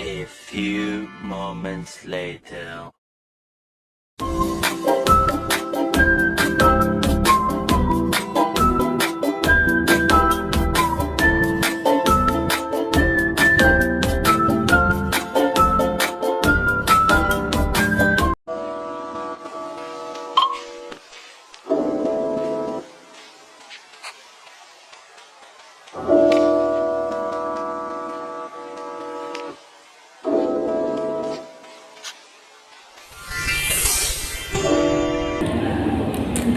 A few moments later.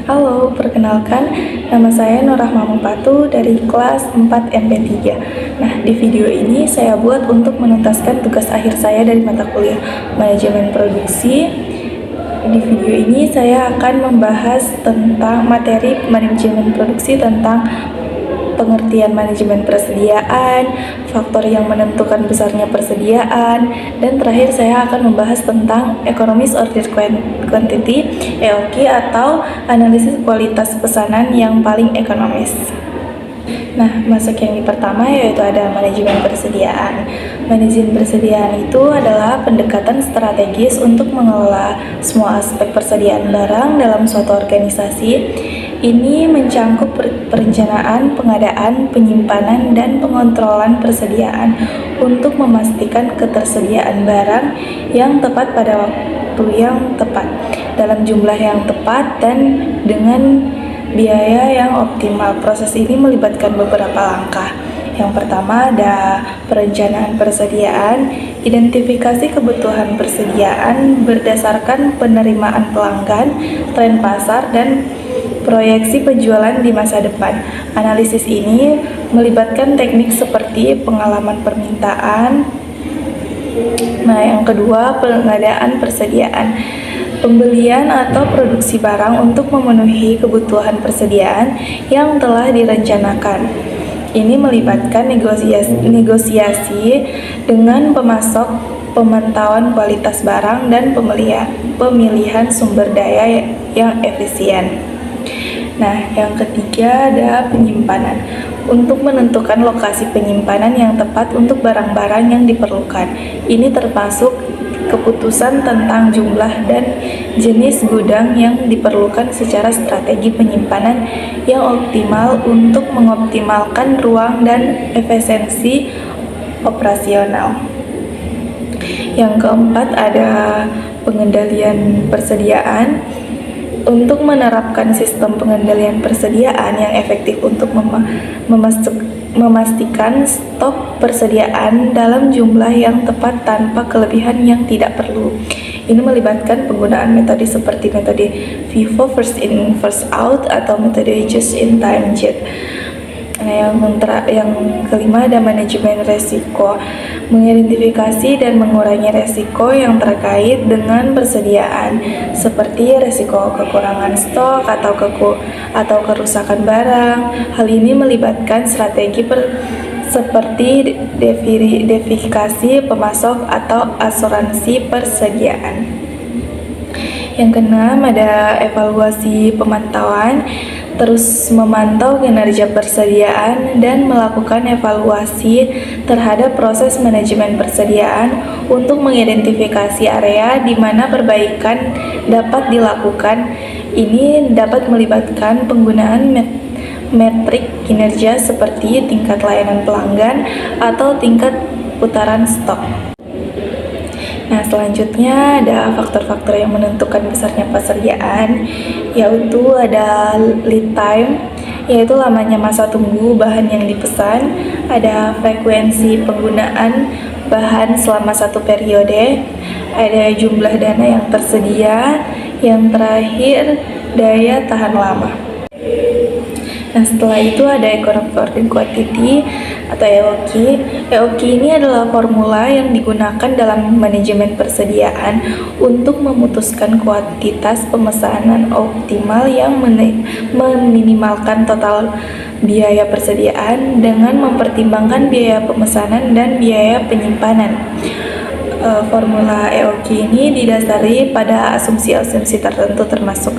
Halo, perkenalkan, nama saya Nur Rahma Mupatu dari kelas 4 MP3. Nah, di video ini saya buat untuk menuntaskan tugas akhir saya dari mata kuliah Manajemen Produksi. Di video ini saya akan membahas tentang materi manajemen produksi, tentang pengertian manajemen persediaan, faktor yang menentukan besarnya persediaan, dan terakhir saya akan membahas tentang Economist Order Quantity (EOQ) atau analisis kualitas pesanan yang paling ekonomis. Nah, masuk yang pertama yaitu ada manajemen persediaan. Manajemen persediaan itu adalah pendekatan strategis untuk mengelola semua aspek persediaan barang dalam suatu organisasi. Ini mencangkup perencanaan, pengadaan, penyimpanan, dan pengontrolan persediaan untuk memastikan ketersediaan barang yang tepat pada waktu yang tepat, dalam jumlah yang tepat, dan dengan biaya yang optimal. Proses ini melibatkan beberapa langkah. Yang pertama ada perencanaan persediaan, identifikasi kebutuhan persediaan berdasarkan penerimaan pelanggan, tren pasar, dan proyeksi penjualan di masa depan. Analisis ini melibatkan teknik seperti pengalaman permintaan. Nah, yang kedua, pengadaan persediaan. Pembelian atau produksi barang untuk memenuhi kebutuhan persediaan yang telah direncanakan. Ini melibatkan negosiasi dengan pemasok, pemantauan kualitas barang, dan pemilihan sumber daya yang efisien. Nah, yang ketiga ada penyimpanan. Untuk menentukan lokasi penyimpanan yang tepat untuk barang-barang yang diperlukan. Ini termasuk keputusan tentang jumlah dan jenis gudang yang diperlukan secara strategi penyimpanan yang optimal untuk mengoptimalkan ruang dan efisiensi operasional. Yang keempat ada pengendalian persediaan. Untuk menerapkan sistem pengendalian persediaan yang efektif untuk memastikan stok persediaan dalam jumlah yang tepat tanpa kelebihan yang tidak perlu. Ini melibatkan penggunaan metode seperti metode FIFO (First In First Out) atau metode Just In Time (JIT). Nah, yang kelima ada manajemen resiko, mengidentifikasi dan mengurangi resiko yang terkait dengan persediaan, seperti resiko kekurangan stok atau kerusakan barang. Hal ini melibatkan strategi seperti diversifikasi pemasok atau asuransi persediaan. Yang keenam ada evaluasi pemantauan. Terus memantau kinerja persediaan dan melakukan evaluasi terhadap proses manajemen persediaan untuk mengidentifikasi area di mana perbaikan dapat dilakukan. Ini dapat melibatkan penggunaan metrik kinerja seperti tingkat layanan pelanggan atau tingkat putaran stok. Nah, selanjutnya ada faktor-faktor yang menentukan besarnya persediaan, yaitu ada lead time, yaitu lamanya masa tunggu bahan yang dipesan, ada frekuensi penggunaan bahan selama satu periode, ada jumlah dana yang tersedia, yang terakhir daya tahan lama. Nah, setelah itu ada Economic Order Quantity atau EOQ. EOQ ini adalah formula yang digunakan dalam manajemen persediaan untuk memutuskan kuantitas pemesanan optimal yang meminimalkan total biaya persediaan dengan mempertimbangkan biaya pemesanan dan biaya penyimpanan. Formula EOQ ini didasari pada asumsi-asumsi tertentu termasuk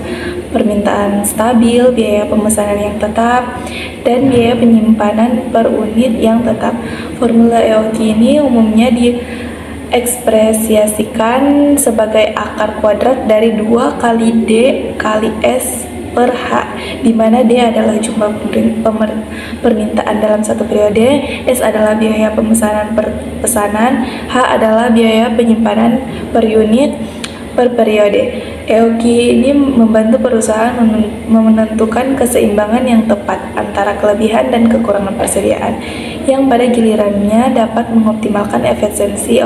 permintaan stabil, biaya pemesanan yang tetap, dan biaya penyimpanan per unit yang tetap. Formula EOQ ini umumnya ekspresiasikan sebagai akar kuadrat dari 2 kali D kali S per H, di mana D adalah jumlah permintaan dalam satu periode, S adalah biaya pesanan, H adalah biaya penyimpanan per unit per periode. EOQ ini membantu perusahaan menentukan keseimbangan yang tepat antara kelebihan dan kekurangan persediaan, yang pada gilirannya dapat mengoptimalkan efisiensi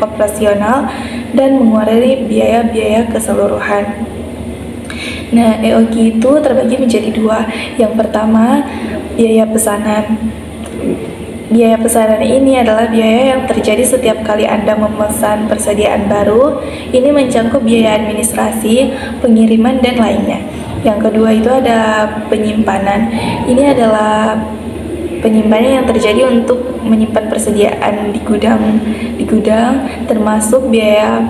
operasional dan mengurangi biaya-biaya keseluruhan. Nah, EOQ itu terbagi menjadi 2. Yang pertama, biaya pesanan. Biaya pesanan ini adalah biaya yang terjadi setiap kali Anda memesan persediaan baru. Ini mencakup biaya administrasi, pengiriman, dan lainnya. Yang kedua itu ada penyimpanan. Ini adalah penyimpanan yang terjadi untuk menyimpan persediaan di gudang, termasuk biaya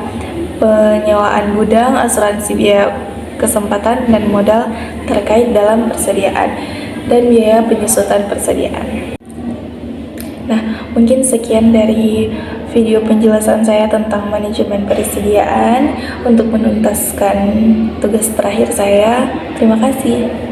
penyewaan gudang, asuransi biaya kesempatan dan modal terkait dalam persediaan, dan biaya penyusutan persediaan. Nah, mungkin sekian dari video penjelasan saya tentang manajemen persediaan untuk menuntaskan tugas terakhir saya. Terima kasih.